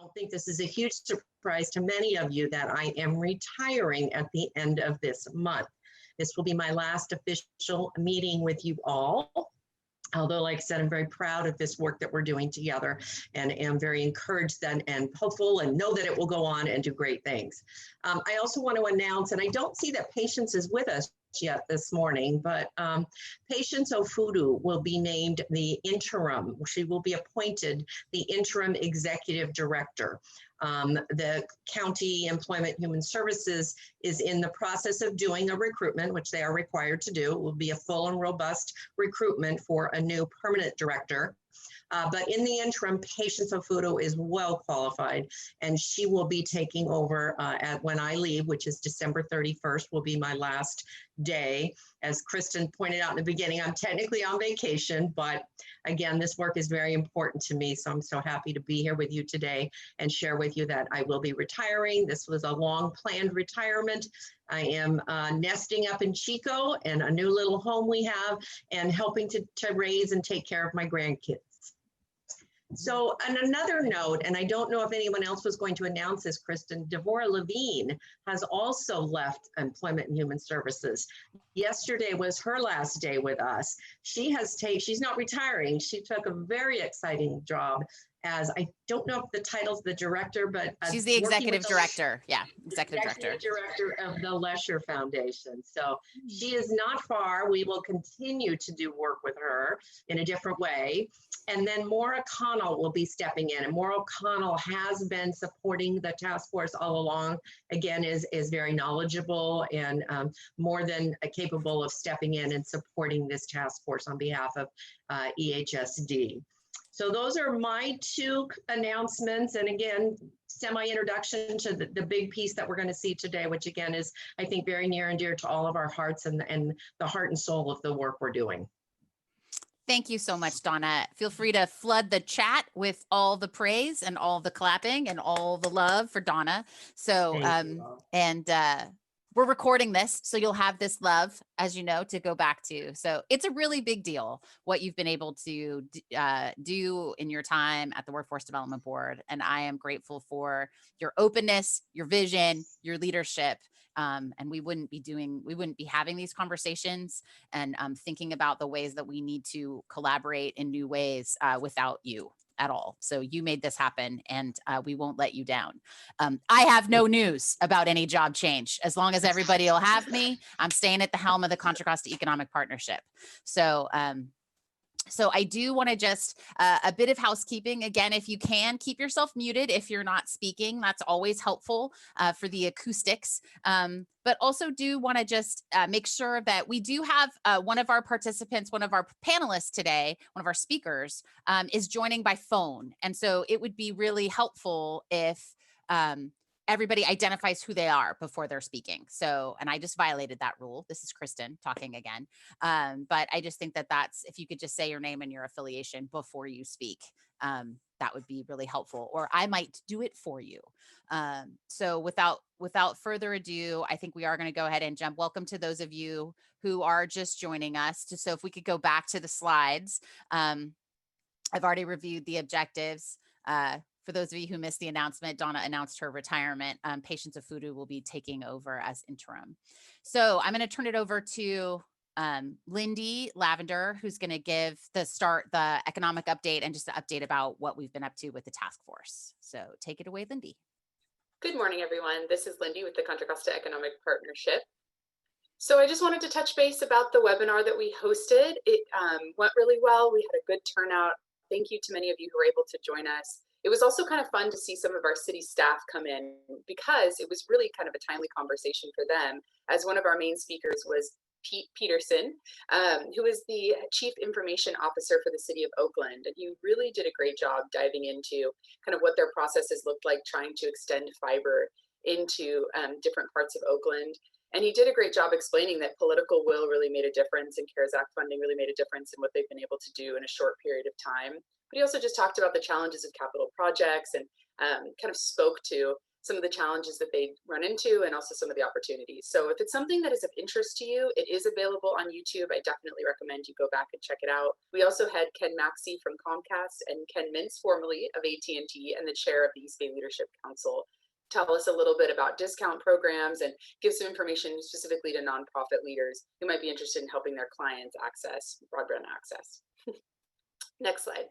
don't think this is a huge surprise to many of you that I am retiring at the end of this month. This will be my last official meeting with you all. Although, like I said, I'm very proud of this work that we're doing together and am very encouraged and hopeful and know that it will go on and do great things. I also want to announce, and I don't see that Patience is with us yet this morning, but Patience Ofudu will be named the interim. She will be appointed the interim executive director. The County Employment Human Services is in the process of doing a recruitment, which they are required to do. It will be a full and robust recruitment for a new permanent director. But in the interim, Patience Ofudu is well qualified, and she will be taking over when I leave, which is December 31st, will be my last day. As Kristen pointed out in the beginning, I'm technically on vacation, but again, this work is very important to me. So I'm so happy to be here with you today and share with you that I will be retiring. This was a long planned retirement. I am nesting up in Chico and a new little home we have and helping to raise and take care of my grandkids. So on another note, and I don't know if anyone else was going to announce this, Kristen, Devorah Levine has also left Employment and Human Services. Yesterday was her last day with us. She's not retiring. She took a very exciting job as, I don't know if the title's the director, but she's the executive director. Yeah, executive director of the Lesher Foundation. So she is not far. We will continue to do work with her in a different way. And then Maura Connell will be stepping in. And Maura Connell has been supporting the task force all along. Again, is very knowledgeable and more than capable of stepping in and supporting this task force on behalf of EHSD. So those are my two announcements. And again, semi-introduction to the big piece that we're going to see today, which again is, I think, very near and dear to all of our hearts and the heart and soul of the work we're doing. Thank you so much, Donna. Feel free to flood the chat with all the praise and all the clapping and all the love for Donna. So, we're recording this, so you'll have this love, as you know, to go back to. So it's a really big deal what you've been able to do in your time at the Workforce Development Board. And I am grateful for your openness, your vision, your leadership. And we wouldn't be having these conversations and thinking about the ways that we need to collaborate in new ways without you at all. So you made this happen, and we won't let you down. I have no news about any job change. As long as everybody will have me, I'm staying at the helm of the Contra Costa Economic Partnership. So I do want to just a bit of housekeeping. Again, if you can, keep yourself muted if you're not speaking. That's always helpful for the acoustics. But also do want to just make sure that we do have one of our participants, one of our panelists today, one of our speakers is joining by phone. And so it would be really helpful if everybody identifies who they are before they're speaking. So, and I just violated that rule. This is Kristen talking again. But I just think that if you could just say your name and your affiliation before you speak, that would be really helpful, or I might do it for you. So without further ado, I think we are going to go ahead and jump. Welcome to those of you who are just joining us. So if we could go back to the slides, I've already reviewed the objectives. For those of you who missed the announcement, Donna announced her retirement. Patience Ofudu will be taking over as interim. So I'm going to turn it over to Lindy Lavender, who's going to give the economic update and just an update about what we've been up to with the task force. So take it away, Lindy. Good morning, everyone. This is Lindy with the Contra Costa Economic Partnership. So I just wanted to touch base about the webinar that we hosted. It went really well. We had a good turnout. Thank you to many of you who were able to join us. It was also kind of fun to see some of our city staff come in because it was really kind of a timely conversation for them, as one of our main speakers was Pete Peterson, who is the Chief Information Officer for the City of Oakland. And he really did a great job diving into kind of what their processes looked like trying to extend fiber into different parts of Oakland. And he did a great job explaining that political will really made a difference and CARES Act funding really made a difference in what they've been able to do in a short period of time. But he also just talked about the challenges of capital projects and kind of spoke to some of the challenges that they run into and also some of the opportunities. So if it's something that is of interest to you, it is available on YouTube. I definitely recommend you go back and check it out. We also had Ken Maxey from Comcast and Ken Mintz, formerly of AT&T and the chair of the East Bay Leadership Council, tell us a little bit about discount programs and give some information specifically to nonprofit leaders who might be interested in helping their clients access broadband access. Next slide.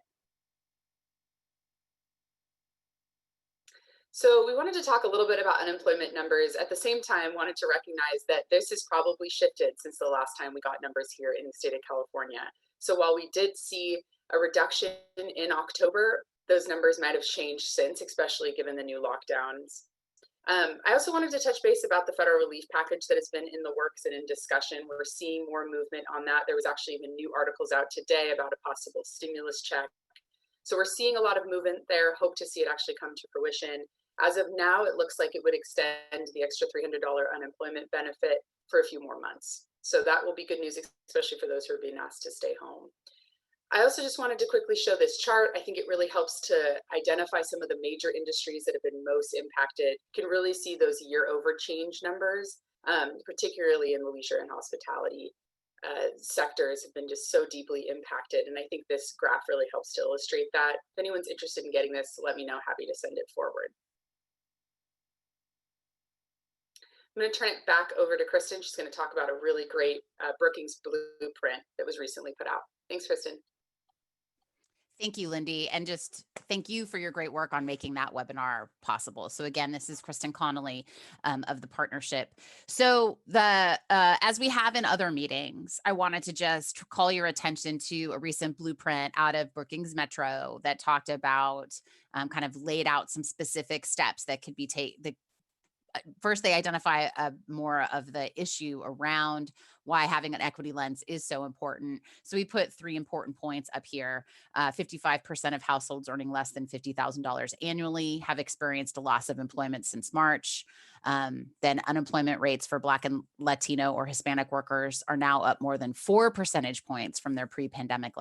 So we wanted to talk a little bit about unemployment numbers. At the same time, wanted to recognize that this has probably shifted since the last time we got numbers here in the state of California. So while we did see a reduction in October, those numbers might have changed since, especially given the new lockdowns. I also wanted to touch base about the federal relief package that has been in the works and in discussion. We're seeing more movement on that. There was actually even new articles out today about a possible stimulus check. So we're seeing a lot of movement there, hope to see it actually come to fruition. As of now, it looks like it would extend the extra $300 unemployment benefit for a few more months. So that will be good news, especially for those who are being asked to stay home. I also just wanted to quickly show this chart. I think it really helps to identify some of the major industries that have been most impacted. You can really see those year-over change numbers, particularly in the leisure and hospitality sectors have been just so deeply impacted. And I think this graph really helps to illustrate that. If anyone's interested in getting this, let me know. Happy to send it forward. I'm going to turn it back over to Kristen. She's going to talk about a really great Brookings blueprint that was recently put out. Thanks, Kristen. Thank you, Lindy. And just thank you for your great work on making that webinar possible. So again, this is Kristen Connolly of the partnership. So as we have in other meetings, I wanted to just call your attention to a recent blueprint out of Brookings Metro that talked about kind of laid out some specific steps that could be taken. First, they identify more of the issue around why having an equity lens is so important. So we put 3 important points up here. 55% of households earning less than $50,000 annually have experienced a loss of employment since March. Then unemployment rates for Black and Latino or Hispanic workers are now up more than 4 percentage points from their pre-pandemic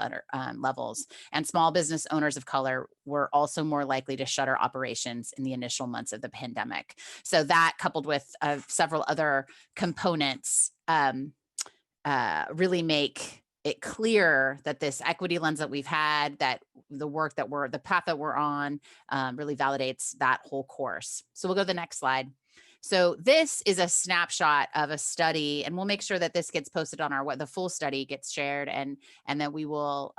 levels. And small business owners of color were also more likely to shutter operations in the initial months of the pandemic. So that, coupled with several other components, really make it clear that this equity lens that we've had, that the path that we're on, really validates that whole course. So we'll go to the next slide. So this is a snapshot of a study, and we'll make sure that this gets posted on the full study gets shared, and then we will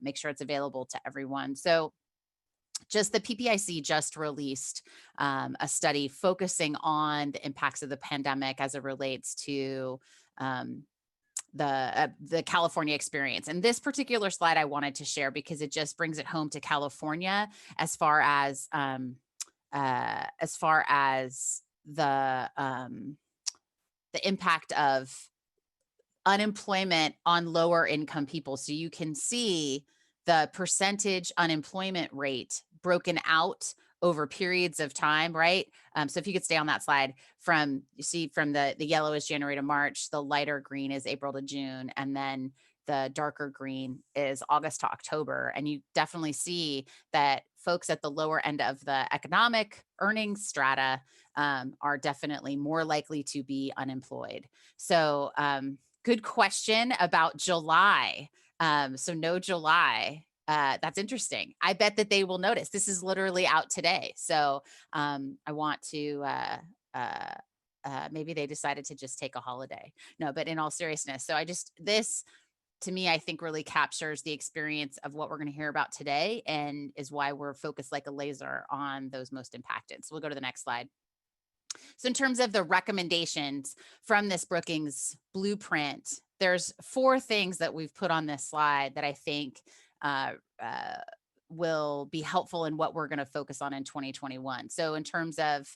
make sure it's available to everyone. So just the PPIC just released a study focusing on the impacts of the pandemic as it relates to the California experience. And this particular slide I wanted to share because it just brings it home to California as far as the impact of unemployment on lower income people. So you can see the percentage unemployment rate broken out over periods of time, right? So if you could stay on that slide, you see from the yellow is January to March, the lighter green is April to June, and then the darker green is August to October. And you definitely see that folks at the lower end of the economic earnings strata are definitely more likely to be unemployed. So good question about July. So no July. That's interesting. I bet that they will notice. This is literally out today. So I want to, maybe they decided to just take a holiday. No, but in all seriousness. So this to me, I think really captures the experience of what we're going to hear about today, and is why we're focused like a laser on those most impacted. So we'll go to the next slide. So in terms of the recommendations from this Brookings blueprint, there's 4 things that we've put on this slide that I think will be helpful in what we're going to focus on in 2021. So in terms of,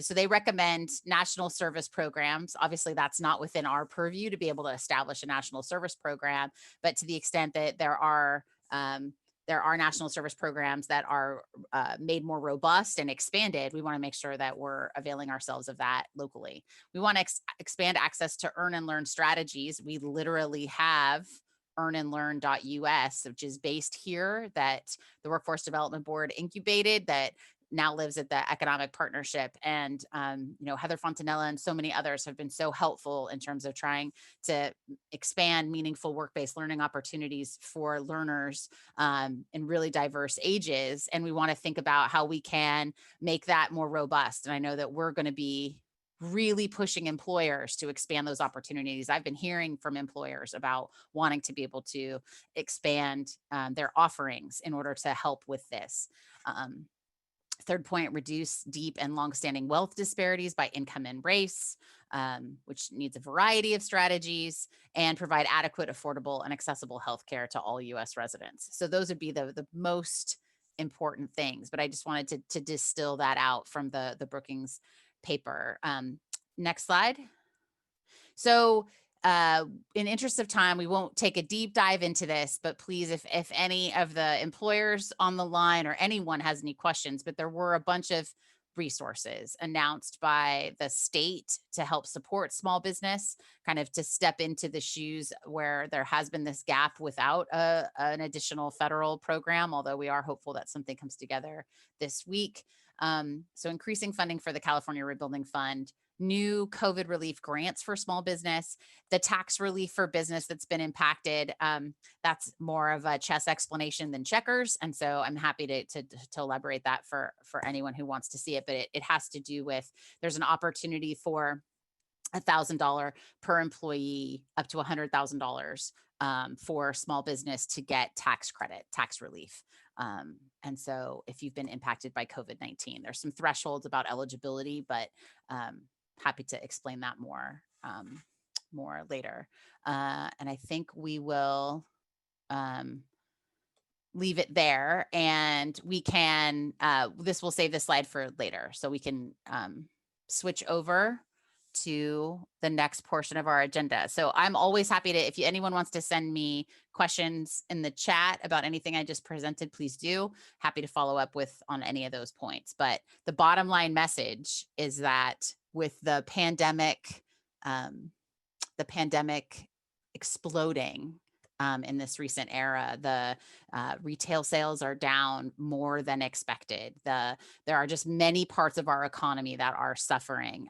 so they recommend national service programs. Obviously, that's not within our purview to be able to establish a national service program, but to the extent that there are national service programs that are made more robust and expanded, we want to make sure that we're availing ourselves of that locally. We want to expand access to earn and learn strategies. We literally have earnandlearn.us, which is based here, that the Workforce Development Board incubated, that now lives at the Economic Partnership. And, Heather Fontanella and so many others have been so helpful in terms of trying to expand meaningful work-based learning opportunities for learners in really diverse ages. And we want to think about how we can make that more robust. And I know that we're going to be really pushing employers to expand those opportunities. I've been hearing from employers about wanting to be able to expand their offerings in order to help with this. Third point, reduce deep and longstanding wealth disparities by income and race, which needs a variety of strategies, and provide adequate, affordable, and accessible healthcare to all U.S. residents. So those would be the most important things, but I just wanted to distill that out from the Brookings paper. Next slide. So in interest of time, we won't take a deep dive into this, but please, if any of the employers on the line or anyone has any questions, but there were a bunch of resources announced by the state to help support small business, kind of to step into the shoes where there has been this gap without an additional federal program, although we are hopeful that something comes together this week. So increasing funding for the California Rebuilding Fund, new COVID relief grants for small business, the tax relief for business that's been impacted. That's more of a chess explanation than checkers. And so I'm happy to elaborate that for anyone who wants to see it, but it has to do with, there's an opportunity for $1,000 per employee up to $100,000 for small business to get tax credit, tax relief. And so if you've been impacted by COVID-19, there's some thresholds about eligibility, but happy to explain that more later. And I think we will leave it there, and we can, we'll save this slide for later, so we can switch over to the next portion of our agenda. So I'm always happy to, if anyone wants to send me questions in the chat about anything I just presented, please do. Happy to follow up on any of those points. But the bottom line message is that with the pandemic exploding in this recent era, the retail sales are down more than expected. There are just many parts of our economy that are suffering,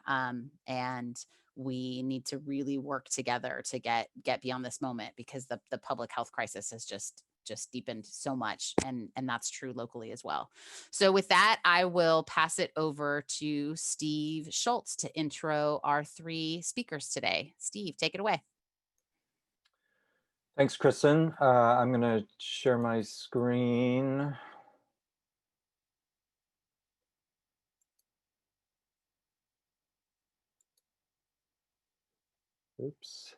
and we need to really work together to get beyond this moment, because the public health crisis has just deepened so much, and that's true locally as well. So with that, I will pass it over to Steve Schultz to intro our three speakers today. Steve, take it away. Thanks, Kristen. I'm going to share my screen. Oops.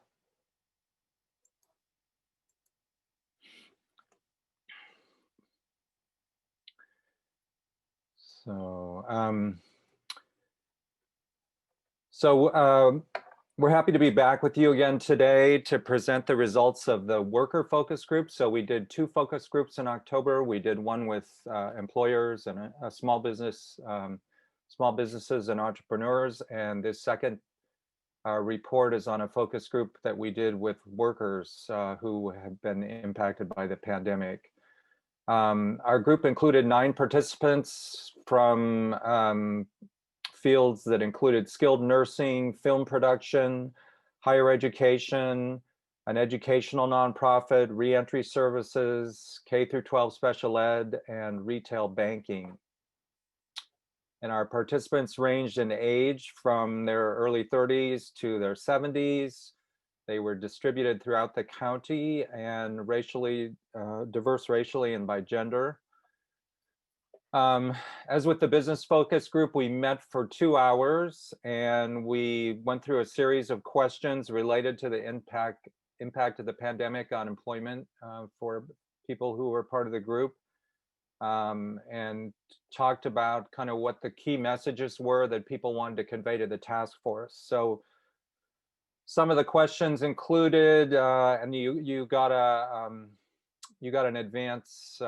We're happy to be back with you again today to present the results of the worker focus group. So we did two focus groups in October. We did one with employers and small businesses and entrepreneurs. And this second report is on a focus group that we did with workers who have been impacted by the pandemic. Our group included 9 participants from fields that included skilled nursing, film production, higher education, an educational nonprofit, reentry services, K-12 special ed, and retail banking. And our participants ranged in age from their early 30s to their 70s. They were distributed throughout the county and diverse racially and by gender. As with the business focus group, we met for 2 hours, and we went through a series of questions related to the impact of the pandemic on employment for people who were part of the group, and talked about kind of what the key messages were that people wanted to convey to the task force. So some of the questions included, and you got an advance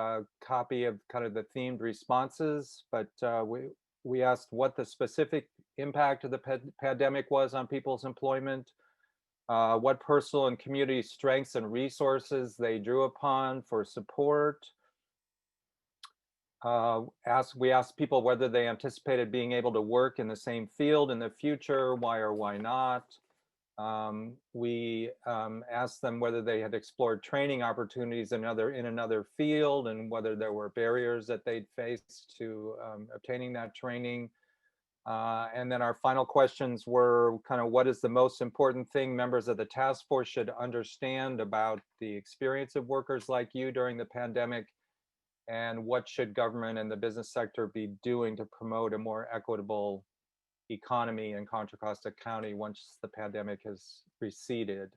copy of kind of the themed responses, but we asked what the specific impact of the pandemic was on people's employment, what personal and community strengths and resources they drew upon for support, We asked people whether they anticipated being able to work in the same field in the future, why or why not. We asked them whether they had explored training opportunities in another field and whether there were barriers that they'd faced to obtaining that training. And then our final questions were kind of, what is the most important thing members of the task force should understand about the experience of workers like you during the pandemic? And what should government and the business sector be doing to promote a more equitable economy in Contra Costa County once the pandemic has receded?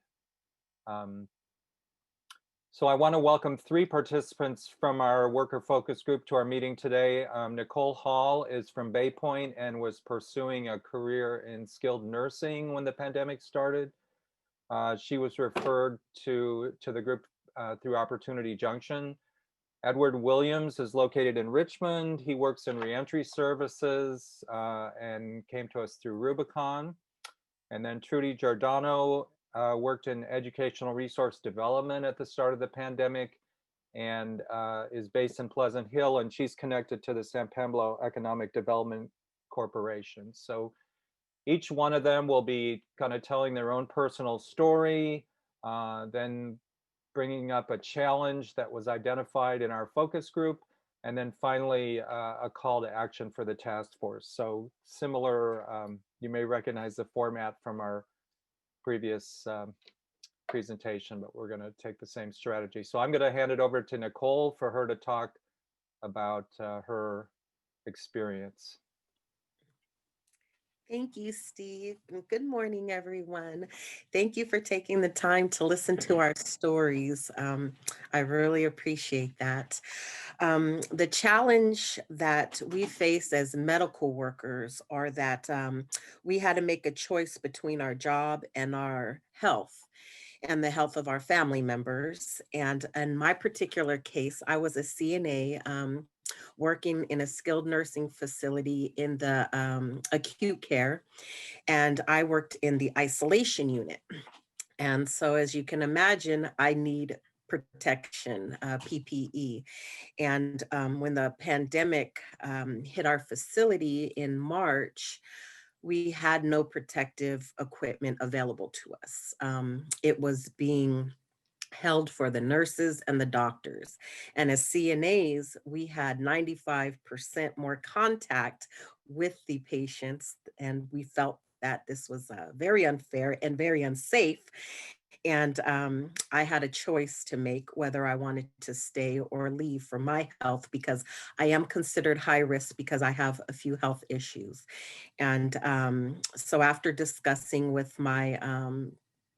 So I want to welcome 3 participants from our worker focus group to our meeting today. Nicole Hall is from Bay Point and was pursuing a career in skilled nursing when the pandemic started. She was referred to the group through Opportunity Junction. Edward Williams is located in Richmond. He works in reentry services and came to us through Rubicon. And then Trudy Giordano worked in educational resource development at the start of the pandemic and is based in Pleasant Hill, and she's connected to the San Pablo Economic Development Corporation. So each one of them will be kind of telling their own personal story, then bringing up a challenge that was identified in our focus group, and then finally a call to action for the task force. So similar, you may recognize the format from our previous presentation, but we're going to take the same strategy. So I'm going to hand it over to Nicole for her to talk about her experience. Thank you, Steve. And good morning, everyone. Thank you for taking the time to listen to our stories. I really appreciate that. The challenge that we face as medical workers are that we had to make a choice between our job and our health and the health of our family members. And in my particular case, I was a CNA working in a skilled nursing facility in the acute care, and I worked in the isolation unit. And so, as you can imagine, I need protection, PPE. And when the pandemic hit our facility in March, we had no protective equipment available to us. It was being held for the nurses and the doctors. And as CNAs, we had 95% more contact with the patients, and we felt that this was very unfair and very unsafe. And I had a choice to make whether I wanted to stay or leave for my health, because I am considered high risk because I have a few health issues. And so after discussing with my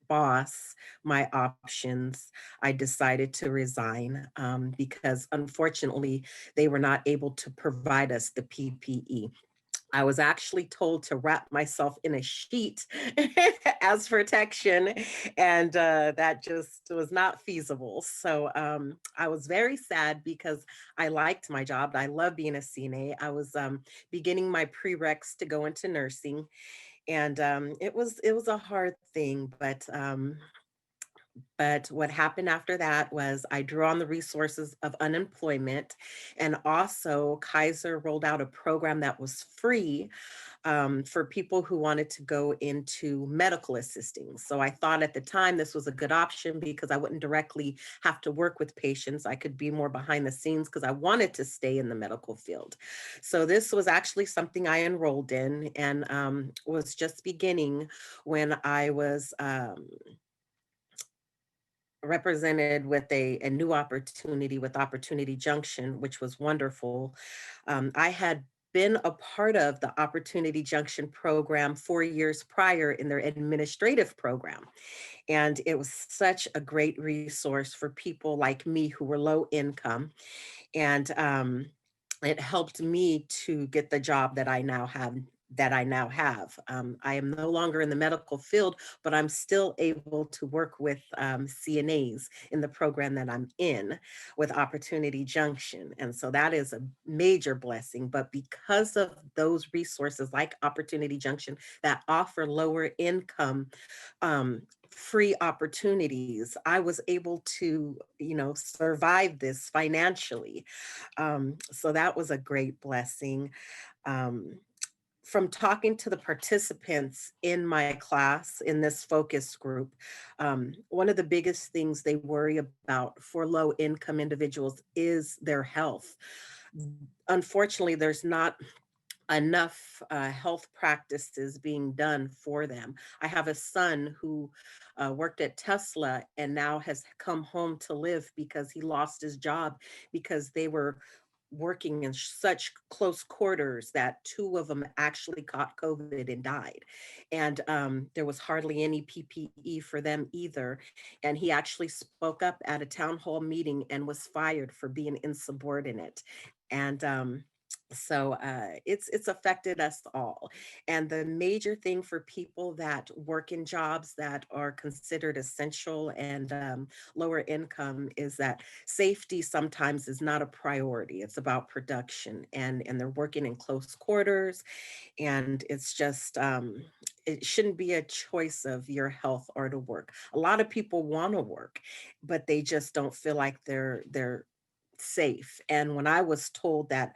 boss my options, I decided to resign because unfortunately they were not able to provide us the PPE. I was actually told to wrap myself in a sheet as protection, and that just was not feasible. So I was very sad because I liked my job. I love being a CNA. I was beginning my prereqs to go into nursing, and it was a hard thing, but what happened after that was I drew on the resources of unemployment, and also Kaiser rolled out a program that was free for people who wanted to go into medical assisting. So I thought at the time this was a good option because I wouldn't directly have to work with patients. I could be more behind the scenes because I wanted to stay in the medical field. So this was actually something I enrolled in, and was just beginning when I was represented with a new opportunity with Opportunity Junction, which was wonderful. I had been a part of the Opportunity Junction program 4 years prior in their administrative program. And it was such a great resource for people like me who were low income. And it helped me to get the job that I now have. I am no longer in the medical field, but I'm still able to work with CNAs in the program that I'm in with Opportunity Junction. And so that is a major blessing. But because of those resources like Opportunity Junction that offer lower income free opportunities. I was able to, survive this financially. So that was a great blessing. Um, from talking to the participants in my class in this focus group, one of the biggest things they worry about for low income individuals is their health. Unfortunately, there's not enough health practices being done for them. I have a son who worked at Tesla and now has come home to live because he lost his job because they were working in such close quarters that two of them actually caught COVID and died. And there was hardly any PPE for them either. And he actually spoke up at a town hall meeting and was fired for being insubordinate. And it's affected us all. And the major thing for people that work in jobs that are considered essential and lower income is that safety sometimes is not a priority. It's about production, and they're working in close quarters, and it's just it shouldn't be a choice of your health or to work. A lot of people want to work, but they just don't feel like they're safe. And when I was told that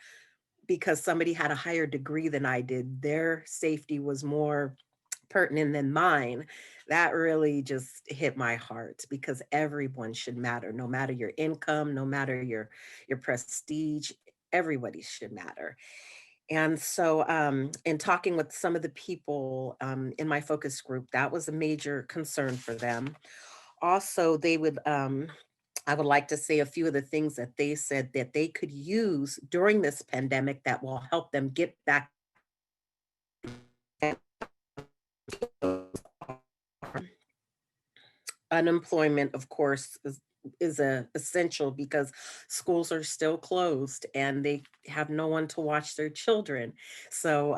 because somebody had a higher degree than I did, their safety was more pertinent than mine, that really just hit my heart, because everyone should matter, no matter your income, no matter your prestige, everybody should matter. And so in talking with some of the people in my focus group, that was a major concern for them. Also, they would I would like to say a few of the things that they said that they could use during this pandemic that will help them get back. Unemployment, of course, is a essential because schools are still closed and they have no one to watch their children. So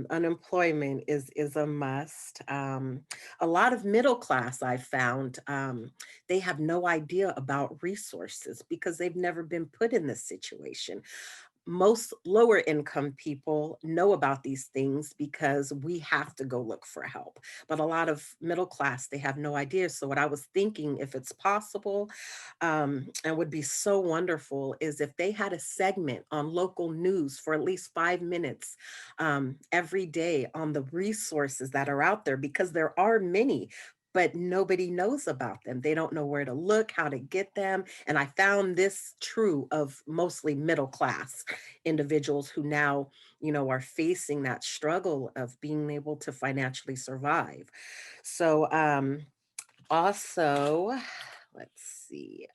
unemployment is a must. A lot of middle class I found, they have no idea about resources because they've never been put in this situation. Most lower income people know about these things because we have to go look for help. But a lot of middle class, they have no idea. So what I was thinking, if it's possible, and would be so wonderful, is if they had a segment on local news for at least 5 minutes every day on the resources that are out there, because there are many, but nobody knows about them. They don't know where to look, how to get them. And I found this true of mostly middle class individuals who now, are facing that struggle of being able to financially survive. So also, let's see,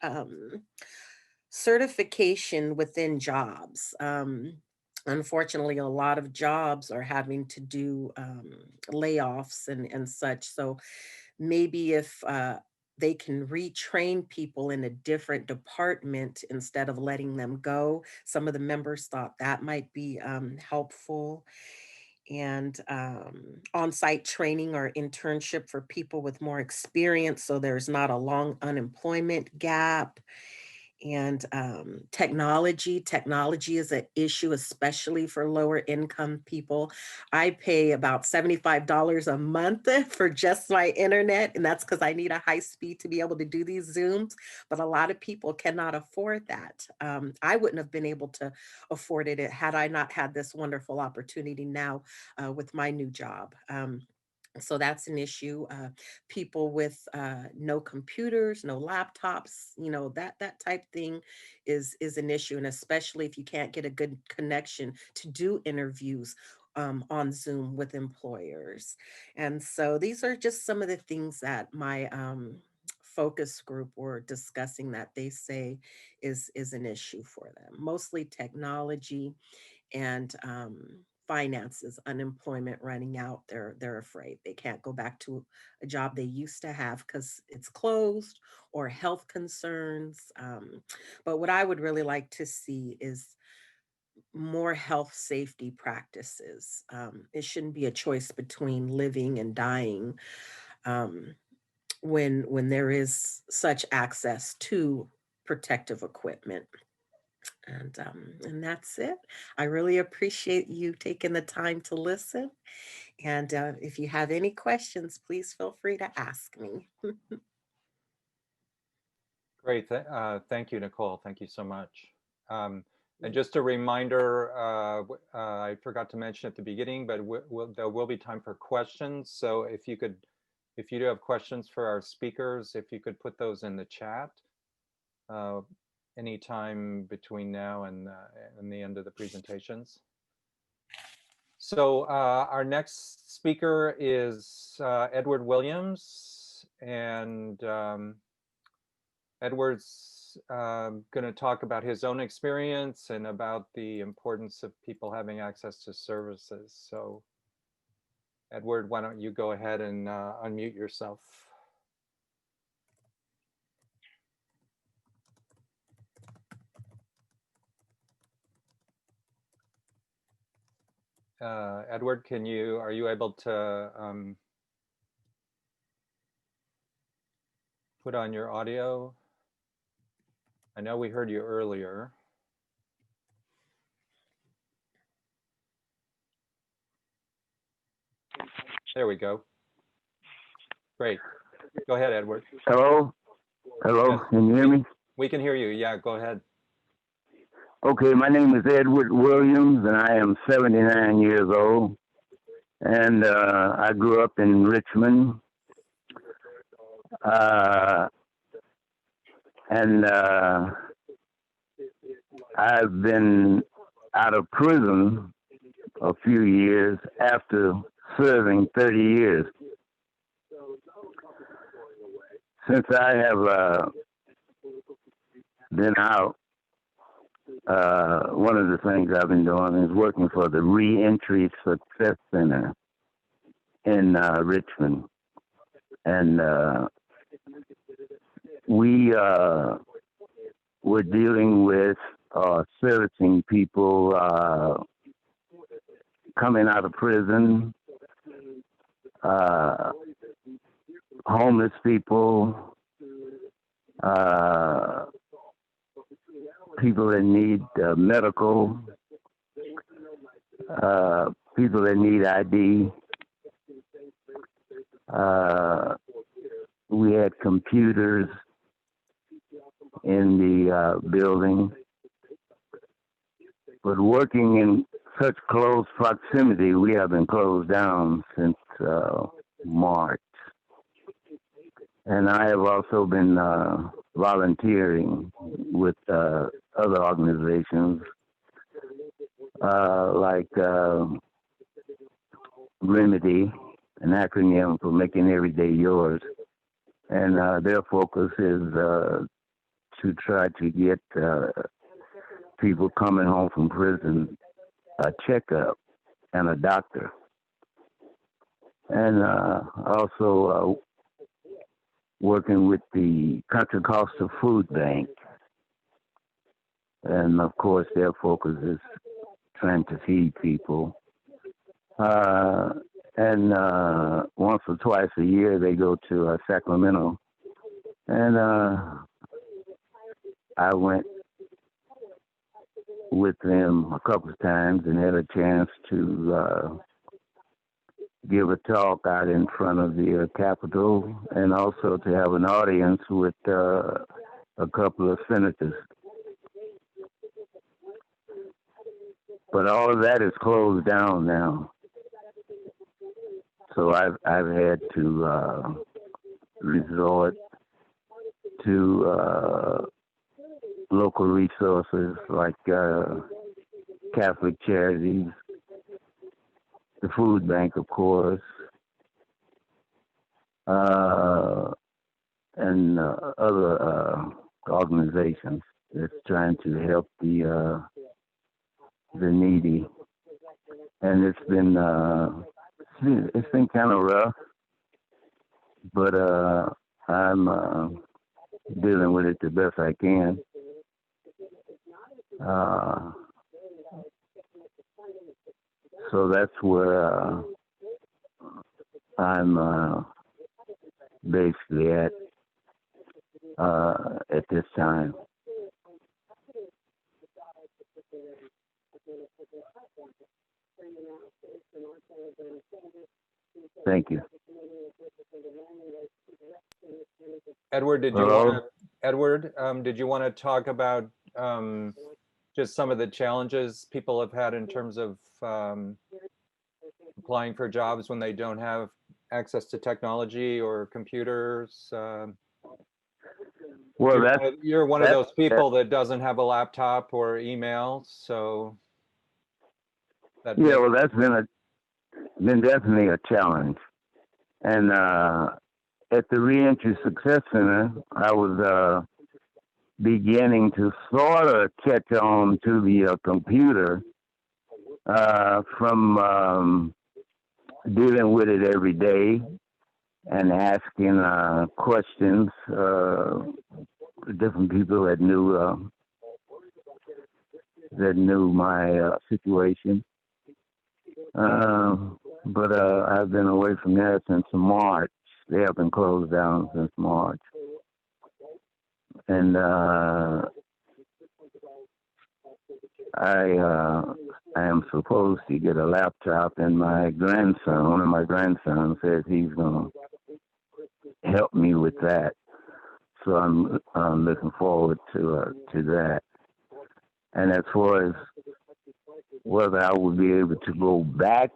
certification within jobs. Unfortunately, a lot of jobs are having to do layoffs and such. So maybe if they can retrain people in a different department instead of letting them go. Some of the members thought that might be helpful. And on-site training or internship for people with more experience, so there's not a long unemployment gap. And technology is an issue, especially for lower income people. I pay about $75 a month for just my internet, and that's because I need a high speed to be able to do these Zooms. But a lot of people cannot afford that. I wouldn't have been able to afford it had I not had this wonderful opportunity now with my new job. So that's an issue. People with no computers, no laptops, that type thing is an issue, and especially if you can't get a good connection to do interviews on Zoom with employers. And so these are just some of the things that my focus group were discussing that they say is an issue for them. Mostly technology and finances, unemployment running out. They're afraid they can't go back to a job they used to have because it's closed, or health concerns. But what I would really like to see is more health safety practices. It shouldn't be a choice between living and dying um, when there is such access to protective equipment. And that's it. I really appreciate you taking the time to listen. And if you have any questions, please feel free to ask me. Great. Thank you, Nicole. Thank you so much. And just a reminder, I forgot to mention at the beginning, but there will be time for questions. So if you do have questions for our speakers, if you could put those in the chat anytime between now and the end of the presentations. So our next speaker is Edward Williams, and Edward's going to talk about his own experience and about the importance of people having access to services. So Edward, why don't you go ahead and unmute yourself? Edward, are you able to put on your audio? I know we heard you earlier. There we go. Great. Go ahead, Edward. Hello? Hello, Yes. Can you hear me? We can hear you. Yeah, go ahead. Okay, my name is Edward Williams, and I am 79 years old. And I grew up in Richmond. And I've been out of prison a few years after serving 30 years. Since I have been out, one of the things I've been doing is working for the Reentry Success Center in Richmond. And we were dealing with servicing people coming out of prison, homeless people, people that need medical, people that need ID. We had computers in the building, but working in such close proximity, we have been closed down since March. And I have also been volunteering with other organizations like Remedy, an acronym for Making Every Day Yours. And their focus is to try to get people coming home from prison a checkup and a doctor. And also working with the Contra Costa Food Bank. And of course, their focus is trying to feed people. And once or twice a year, they go to Sacramento. And I went with them a couple of times and had a chance to give a talk out in front of the Capitol, and also to have an audience with a couple of senators. But all of that is closed down now. So I've had to resort to local resources like Catholic Charities, the food bank, of course, and other organizations that's trying to help the needy. And it's been kind of rough, but I'm dealing with it the best I can. So that's where I'm basically at this time. Thank you. Edward, did you Hello? want to, Edward, did you want to talk about just some of the challenges people have had in terms of applying for jobs when they don't have access to technology or computers? Well, you're one of that's- those people that doesn't have a laptop or email, so that yeah, well, that's been definitely a challenge. And at the Reentry Success Center, I was beginning to sort of catch on to the computer from dealing with it every day and asking questions to different people that knew my situation. But I've been away from there since March. They have been closed down since March. And I am supposed to get a laptop, and one of my grandsons, says he's going to help me with that. So I'm looking forward to that. And as far as whether I would be able to go back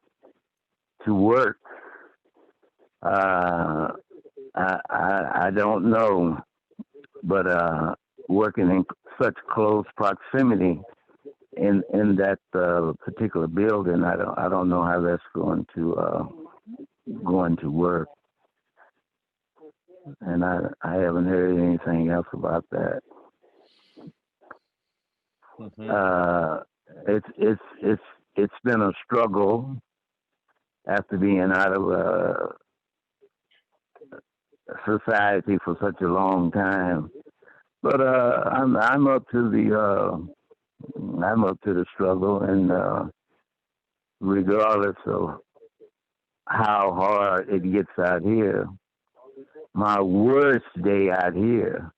to work, I don't know. But working in such close proximity in that particular building, I don't know how that's going to work. And I haven't heard anything else about that. Mm-hmm. It's been a struggle after being out of society for such a long time. But I'm up to the struggle, and regardless of how hard it gets out here, my worst day out here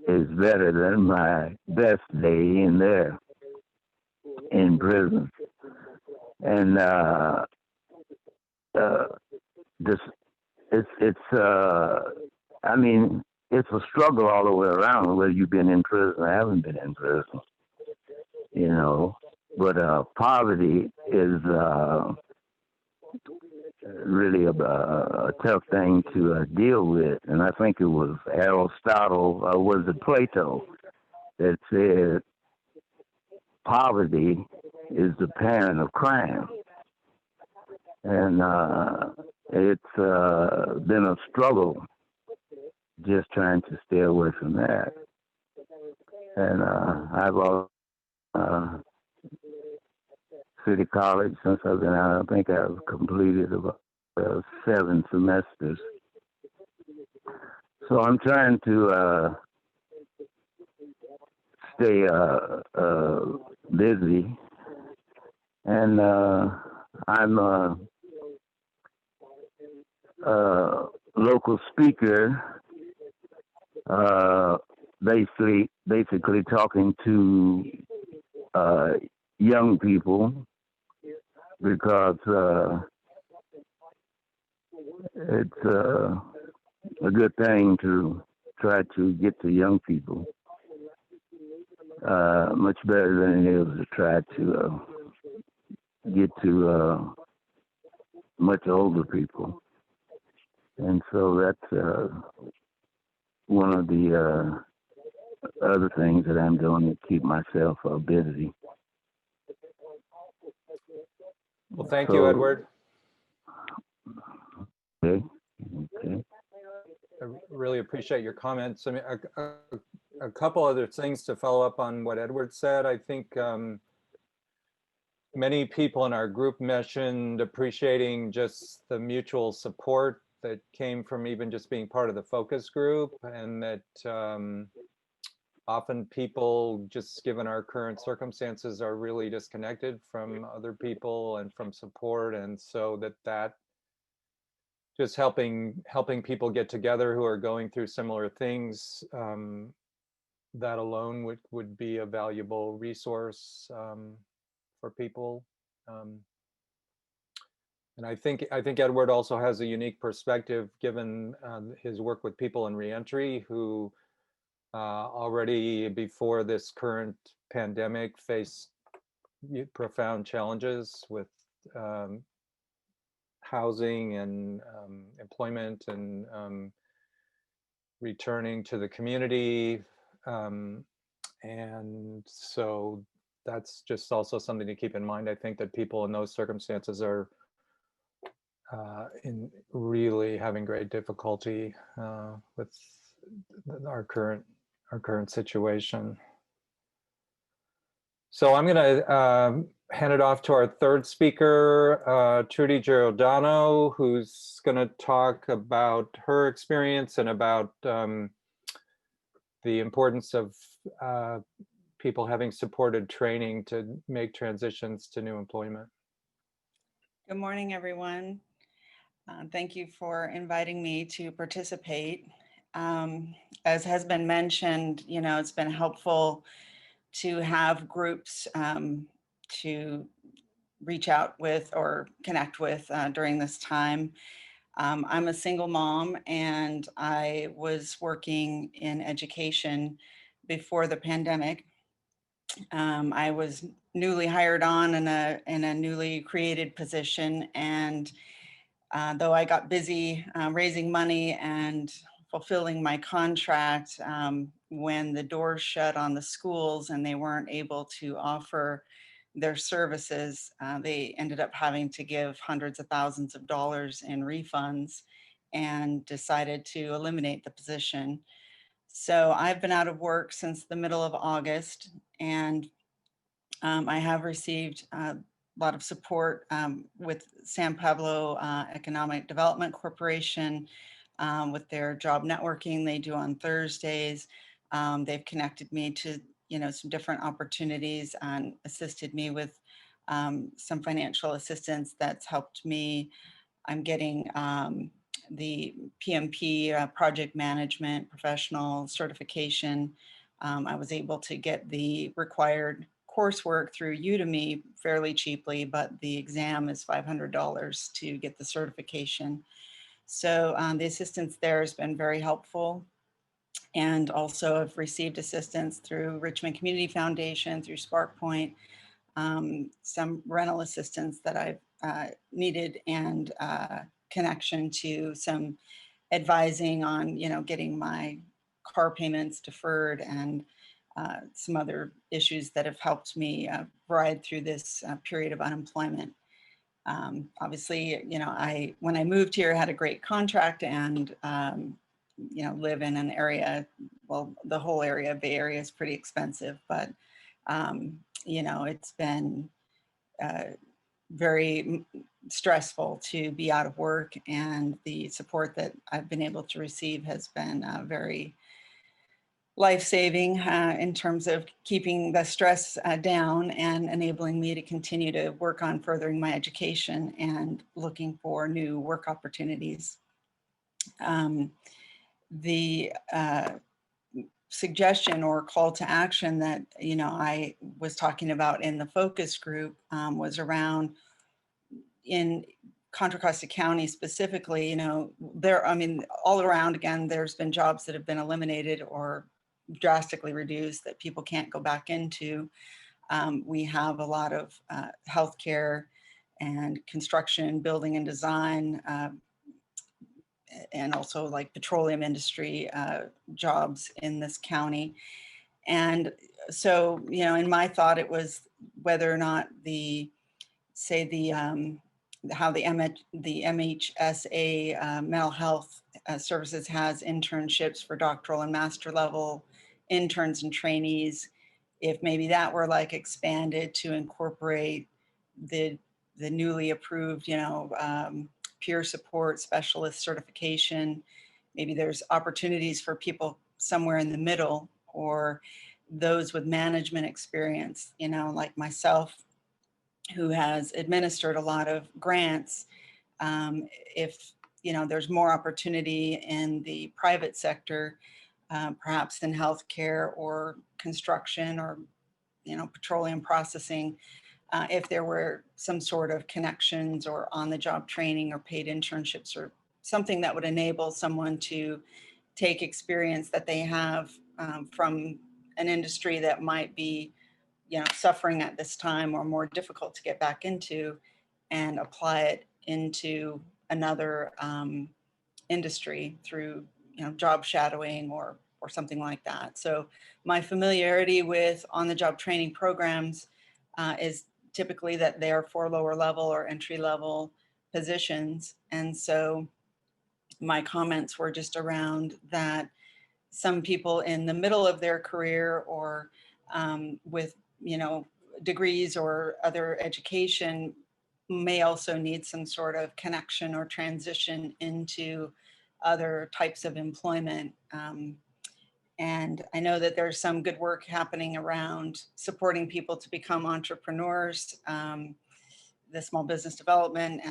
is better than my best day in there, in prison. And I mean, it's a struggle all the way around, whether you've been in prison or haven't been in prison, you know. But poverty is really a tough thing to deal with. And I think it was Aristotle, was it Plato, that said poverty is the parent of crime. And it's been a struggle just trying to stay away from that. And I've also City College since I've been out. I think I've completed about 7 semesters. So I'm trying to stay busy. And I'm a local speaker, basically talking to young people, because it's a good thing to try to get to young people, much better than it is to try to get to much older people. And so that's one of the other things that I'm doing to keep myself busy. Well, thank you, Edward. Okay. I really appreciate your comments. I mean, a couple other things to follow up on what Edward said. I think many people in our group mentioned appreciating just the mutual support that came from even just being part of the focus group, and that often people, just given our current circumstances, are really disconnected from other people and from support. And so that just helping people get together who are going through similar things that alone would be a valuable resource for people. And I think Edward also has a unique perspective given his work with people in reentry who already before this current pandemic faced profound challenges with housing and employment and returning to the community. And so that's just also something to keep in mind. I think that people in those circumstances are in really having great difficulty with our current situation. So I'm going to hand it off to our third speaker, Trudy Giordano, who's going to talk about her experience and about the importance of people having supported training to make transitions to new employment. Good morning, everyone. Thank you for inviting me to participate. As has been mentioned, you know, it's been helpful to have groups to reach out with or connect with during this time. I'm a single mom and I was working in education before the pandemic. I was newly hired on in a newly created position, and though I got busy raising money and fulfilling my contract, when the doors shut on the schools and they weren't able to offer their services, they ended up having to give hundreds of thousands of dollars in refunds and decided to eliminate the position. So I've been out of work since the middle of August, and I have received a lot of support with San Pablo Economic Development Corporation with their job networking they do on Thursdays. They've connected me to, you know, some different opportunities and assisted me with some financial assistance that's helped me. I'm getting the PMP project management professional certification. I was able to get the required coursework through Udemy fairly cheaply, but the exam is $500 to get the certification. So the assistance there has been very helpful. And also I've received assistance through Richmond Community Foundation, through SparkPoint, some rental assistance that I've needed, and connection to some advising on, you know, getting my car payments deferred and some other issues that have helped me ride through this period of unemployment. Obviously, you know, when I moved here, I had a great contract and, you know, live in an area, well, the whole area, Bay Area is pretty expensive, but, you know, it's been very stressful to be out of work, and the support that I've been able to receive has been very life-saving in terms of keeping the stress down and enabling me to continue to work on furthering my education and looking for new work opportunities. The suggestion or call to action that, you know, I was talking about in the focus group was around in Contra Costa County specifically. You know, I mean, all around, again, there's been jobs that have been eliminated or drastically reduced that people can't go back into. We have a lot of healthcare and construction, building and design, and also like petroleum industry jobs in this county. And so, you know, in my thought, it was whether or not how the MHSA mental health services has internships for doctoral and master level interns and trainees, if maybe that were like expanded to incorporate the newly approved, you know, peer support specialist certification. Maybe there's opportunities for people somewhere in the middle, or those with management experience, you know, like myself, who has administered a lot of grants. If, you know, there's more opportunity in the private sector, perhaps in healthcare or construction or, petroleum processing, if there were some sort of connections or on-the-job training or paid internships or something that would enable someone to take experience that they have from an industry that might be, suffering at this time or more difficult to get back into, and apply it into another industry through, job shadowing or something like that. So my familiarity with on-the-job training programs is typically that they are for lower level or entry level positions. And so my comments were just around that some people in the middle of their career or with, degrees or other education may also need some sort of connection or transition into other types of employment. And I know that there's some good work happening around supporting people to become entrepreneurs, the small business development,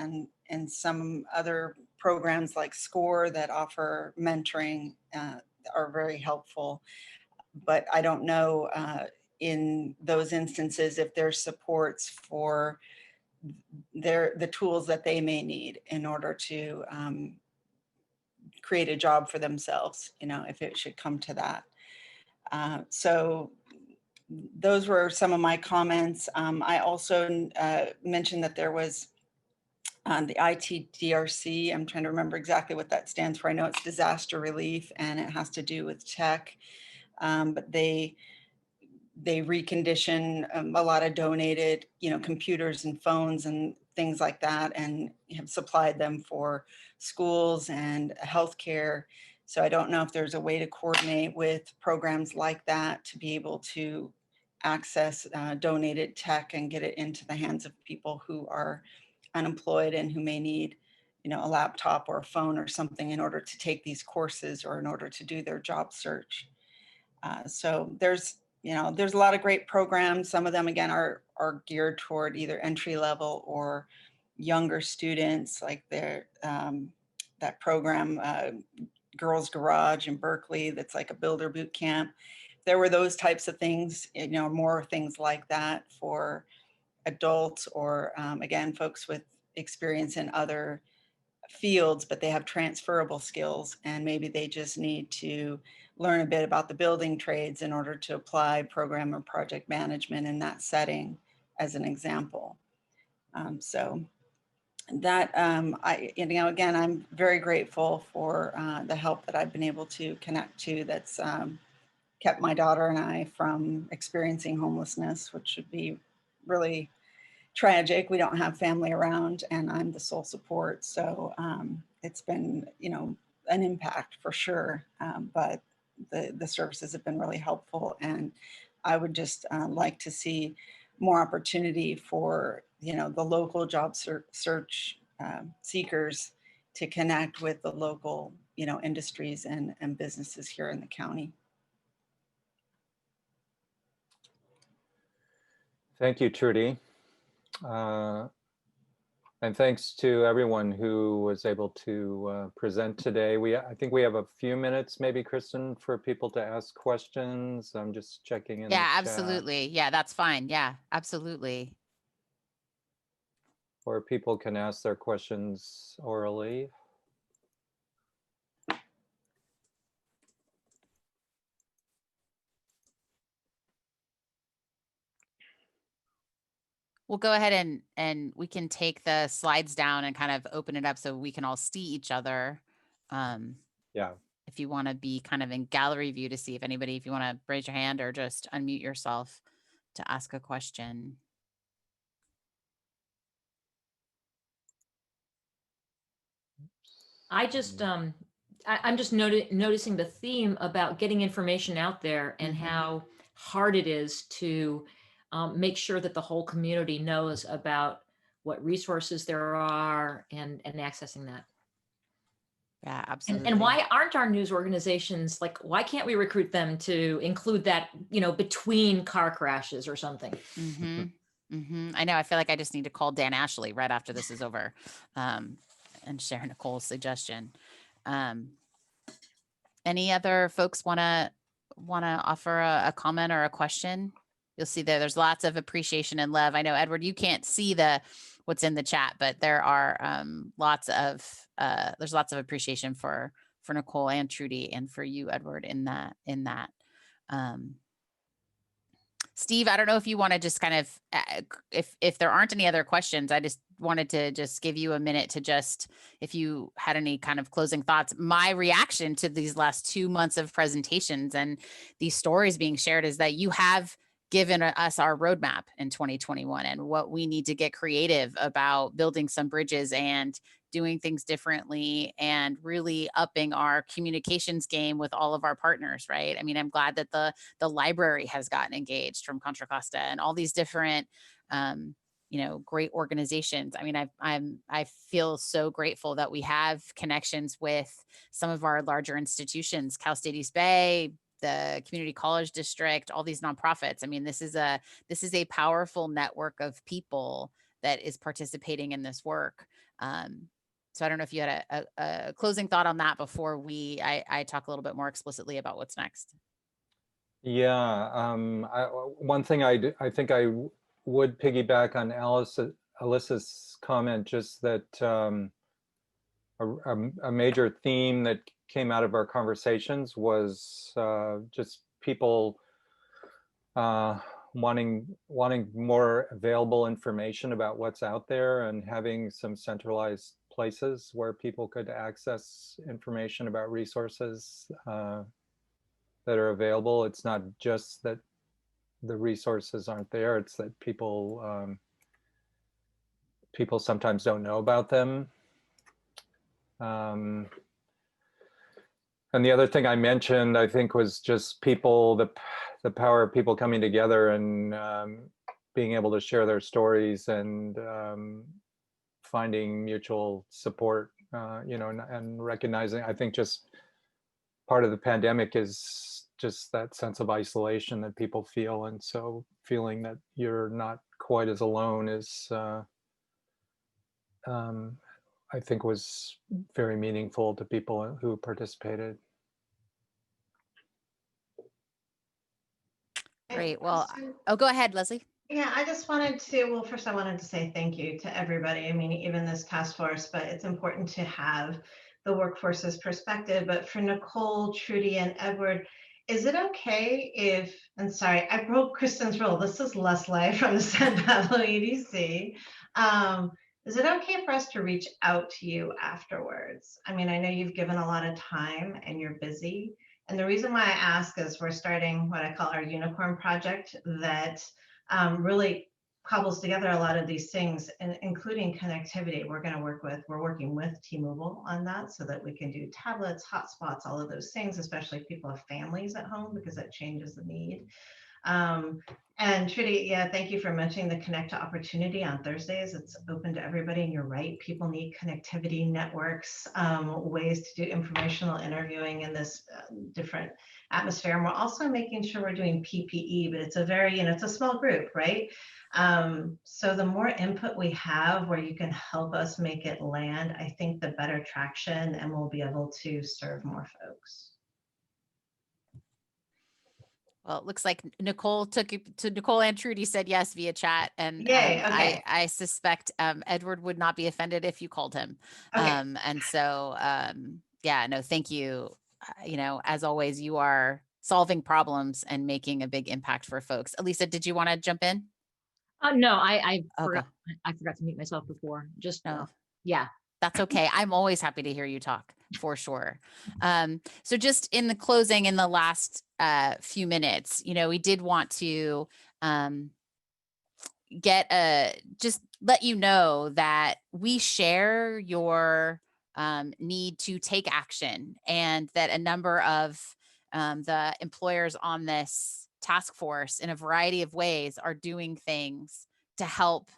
and some other programs like SCORE that offer mentoring are very helpful. But I don't know in those instances if there's supports for the tools that they may need in order to create a job for themselves, if it should come to that. So those were some of my comments. I also mentioned that there was the ITDRC. I'm trying to remember exactly what that stands for. I know it's disaster relief and it has to do with tech, but they recondition a lot of donated, computers and phones and things like that, and have supplied them for schools and healthcare. So I don't know if there's a way to coordinate with programs like that to be able to access donated tech and get it into the hands of people who are unemployed and who may need, a laptop or a phone or something in order to take these courses or in order to do their job search. So there's a lot of great programs. Some of them, again, are geared toward either entry level or younger students, like that program, Girls Garage in Berkeley, that's like a builder boot camp. There were those types of things, more things like that for adults or, again, folks with experience in other fields, but they have transferable skills and maybe they just need to learn a bit about the building trades in order to apply program or project management in that setting, as an example. So that, again, I'm very grateful for the help that I've been able to connect to that's kept my daughter and I from experiencing homelessness, which would be really tragic. We don't have family around and I'm the sole support. So it's been, an impact for sure. But the services have been really helpful. And I would just like to see more opportunity for, the local job search seekers to connect with the local, industries and businesses here in the county. Thank you, Trudy. And thanks to everyone who was able to present today. I think we have a few minutes, maybe, Kristen, for people to ask questions. I'm just checking in. Yeah, absolutely. Yeah, that's fine. Yeah, absolutely. Or people can ask their questions orally. We'll go ahead and we can take the slides down and kind of open it up so we can all see each other. Yeah. If you want to be kind of in gallery view to see if you want to raise your hand or just unmute yourself to ask a question. I just, I'm just noticing the theme about getting information out there and how hard it is to make sure that the whole community knows about what resources there are and accessing that. Yeah, absolutely. And why aren't our news organizations, like, why can't we recruit them to include that, between car crashes or something? I know. I feel like I just need to call Dan Ashley right after this is over and share Nicole's suggestion. Any other folks want to offer a comment or a question? You'll see there's lots of appreciation and love. I know, Edward, you can't see what's in the chat, but there are there's lots of appreciation for Nicole and Trudy, and for you, Edward, in that. Steve, I don't know if you want to just kind of, if there aren't any other questions, I just wanted to just give you a minute to just, if you had any kind of closing thoughts. My reaction to these last 2 months of presentations and these stories being shared is that you have given us our roadmap in 2021 and what we need to get creative about building some bridges and doing things differently and really upping our communications game with all of our partners, right? I mean, I'm glad that the library has gotten engaged from Contra Costa and all these different, great organizations. I mean, I feel so grateful that we have connections with some of our larger institutions, Cal State East Bay, the community college district, all these nonprofits. I mean, this is a powerful network of people that is participating in this work. So I don't know if you had a closing thought on that before I talk a little bit more explicitly about what's next. Yeah, one thing I think I would piggyback on Alyssa's comment, just that a major theme that came out of our conversations was just people wanting more available information about what's out there and having some centralized places where people could access information about resources that are available. It's not just that the resources aren't there, it's that people sometimes don't know about them. And the other thing I mentioned, I think, was just people, the power of people coming together and being able to share their stories and finding mutual support, and recognizing, I think just part of the pandemic is just that sense of isolation that people feel. And so feeling that you're not quite as alone is, I think, was very meaningful to people who participated. Great. Well, go ahead, Leslie. Yeah, I just wanted to, well, first I wanted to say thank you to everybody. I mean, even this task force, but it's important to have the workforce's perspective. But for Nicole, Trudy, and Edward, is it okay if, and sorry, I broke Kristen's rule. This is Leslie from the San Pablo EDC. Is it okay for us to reach out to you afterwards? I mean, I know you've given a lot of time and you're busy. And the reason why I ask is we're starting what I call our unicorn project that really cobbles together a lot of these things, including connectivity. We're working with T-Mobile on that so that we can do tablets, hotspots, all of those things, especially if people have families at home, because that changes the need. And Trudy, yeah, thank you for mentioning the Connect to Opportunity on Thursdays. It's open to everybody, and you're right. People need connectivity, networks, ways to do informational interviewing in this different atmosphere. And we're also making sure we're doing PPE, but it's a very, it's a small group, right? So the more input we have where you can help us make it land, I think the better traction, and we'll be able to serve more folks. Well, it looks like Nicole Nicole and Trudy said yes via chat, and Yay, okay. I suspect Edward would not be offended if you called him. Okay. And so, yeah, no, thank you. As always, you are solving problems and making a big impact for folks. Elisa, did you want to jump in? No, I Okay. forgot to mute myself before. Just No. yeah. That's okay. I'm always happy to hear you talk, for sure. So just in the closing, in the last few minutes, we did want to just let you know that we share your need to take action, and that a number of the employers on this task force in a variety of ways are doing things to help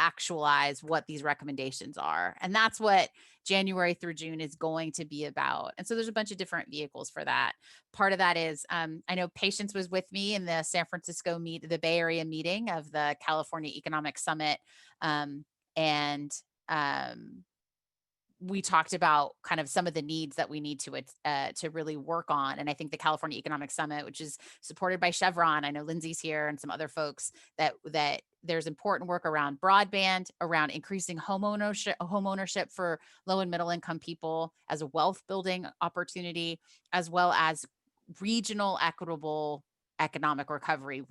actualize what these recommendations are. And that's what January through June is going to be about. And so there's a bunch of different vehicles for that. Part of that is, I know Patience was with me in the San Francisco the Bay Area meeting of the California Economic Summit. we talked about kind of some of the needs that we need to really work on. And I think the California Economic Summit, which is supported by Chevron, I know Lindsay's here and some other folks, that there's important work around broadband, around increasing home ownership for low and middle income people as a wealth building opportunity, as well as regional equitable economic recovery.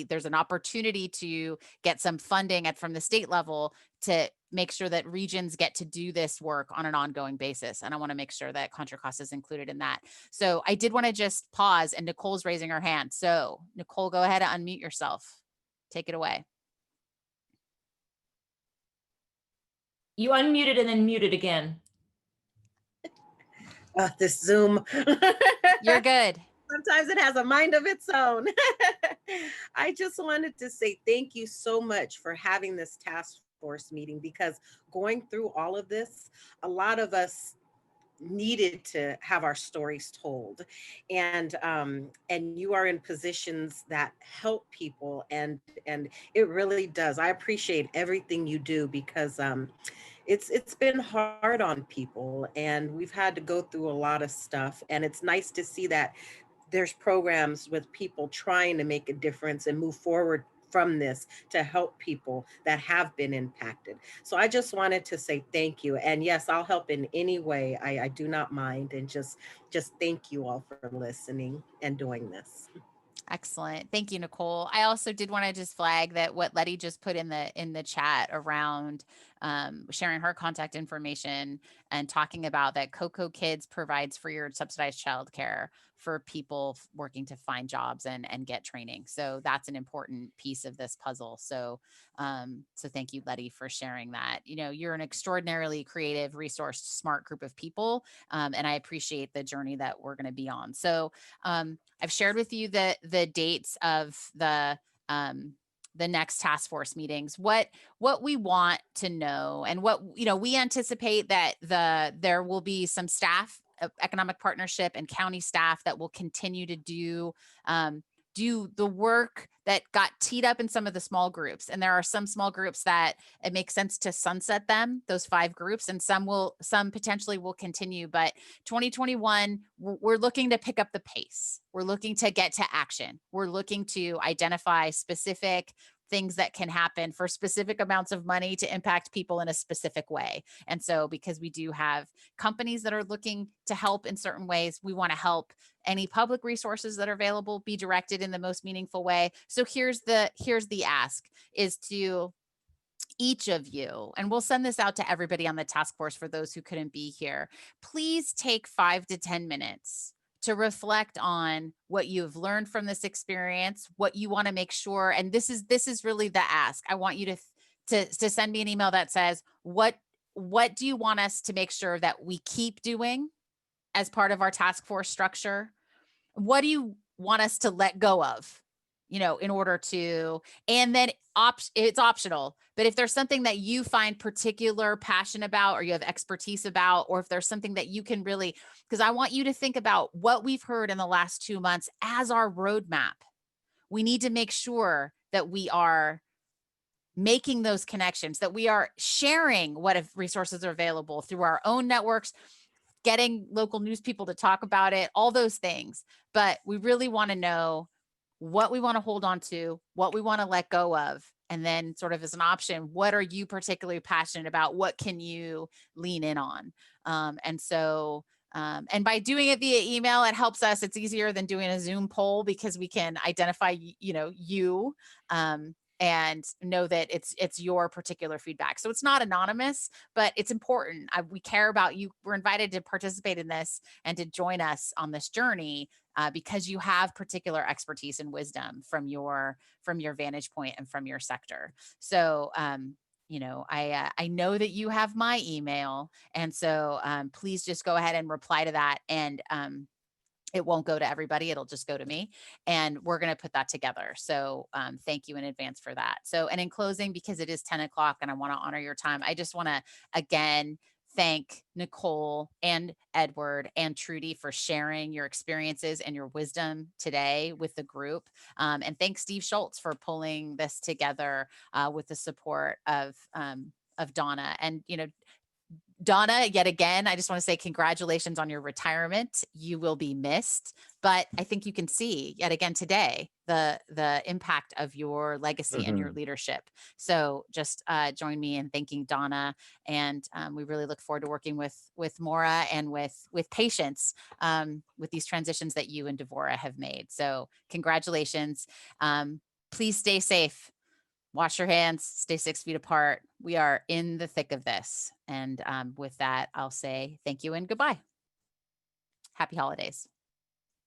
There's an opportunity to get some funding from the state level to make sure that regions get to do this work on an ongoing basis. And I want to make sure that Contra Costa is included in that. So I did want to just pause, and Nicole's raising her hand. So Nicole, go ahead and unmute yourself. Take it away. You unmuted and then muted again. This Zoom. You're good. Sometimes it has a mind of its own. I just wanted to say thank you so much for having this task force meeting, because going through all of this, a lot of us needed to have our stories told, and you are in positions that help people, and it really does. I appreciate everything you do, because it's been hard on people, and we've had to go through a lot of stuff, and it's nice to see that there's programs with people trying to make a difference and move forward from this to help people that have been impacted. So I just wanted to say thank you. And yes, I'll help in any way. I do not mind. And just thank you all for listening and doing this. Excellent. Thank you, Nicole. I also did want to just flag that what Letty just put in the chat around sharing her contact information and talking about that Cocoa Kids provides free or subsidized childcare for people working to find jobs and get training. So that's an important piece of this puzzle. So so thank you, Letty, for sharing that. You know, you're an extraordinarily creative, resourced, smart group of people. And I appreciate the journey that we're going to be on. So I've shared with you the dates of the next task force meetings, what we want to know, and what, you know, we anticipate that there will be some staff, economic partnership and county staff that will continue to do the work that got teed up in some of the small groups. And there are some small groups that it makes sense to sunset them, those 5 groups, and some potentially will continue. But 2021, we're looking to pick up the pace. We're looking to get to action. We're looking to identify specific things that can happen for specific amounts of money to impact people in a specific way. And so because we do have companies that are looking to help in certain ways, we want to help any public resources that are available be directed in the most meaningful way. So here's the ask, is to each of you, and we'll send this out to everybody on the task force for those who couldn't be here, please take 5 to 10 minutes to reflect on what you've learned from this experience, what you want to make sure. And this is really the ask. I want you to send me an email that says, what do you want us to make sure that we keep doing as part of our task force structure? What do you want us to let go of, you know, in order to, and then it's optional, but if there's something that you find particular passion about, or you have expertise about, or if there's something that you can really, because I want you to think about what we've heard in the last 2 months as our roadmap. We need to make sure that we are making those connections, that we are sharing what if resources are available through our own networks, getting local news people to talk about it, all those things. But we really want to know what we want to hold on to, what we want to let go of, and then sort of as an option, what are you particularly passionate about? What can you lean in on? And by doing it via email, it helps us. It's easier than doing a Zoom poll, because we can identify, you, and know that it's your particular feedback. So it's not anonymous, but it's important. We care about you. We're invited to participate in this and to join us on this journey because you have particular expertise and wisdom from your vantage point and from your sector. So I know that you have my email, and so please just go ahead and reply to that, and it won't go to everybody. It'll just go to me, and we're going to put that together. So thank you in advance for that. So, and in closing, because it is 10 o'clock and I want to honor your time, I just want to again thank Nicole and Edward and Trudy for sharing your experiences and your wisdom today with the group. And thanks Steve Schultz for pulling this together with the support of Donna. And, Donna, yet again, I just want to say congratulations on your retirement. You will be missed, but I think you can see yet again today the impact of your legacy and your leadership. So just join me in thanking Donna, and we really look forward to working with Maura and with patience with these transitions that you and Devora have made. So congratulations. Please stay safe. Wash your hands, stay 6 feet apart. We are in the thick of this. And with that, I'll say thank you and goodbye. Happy holidays.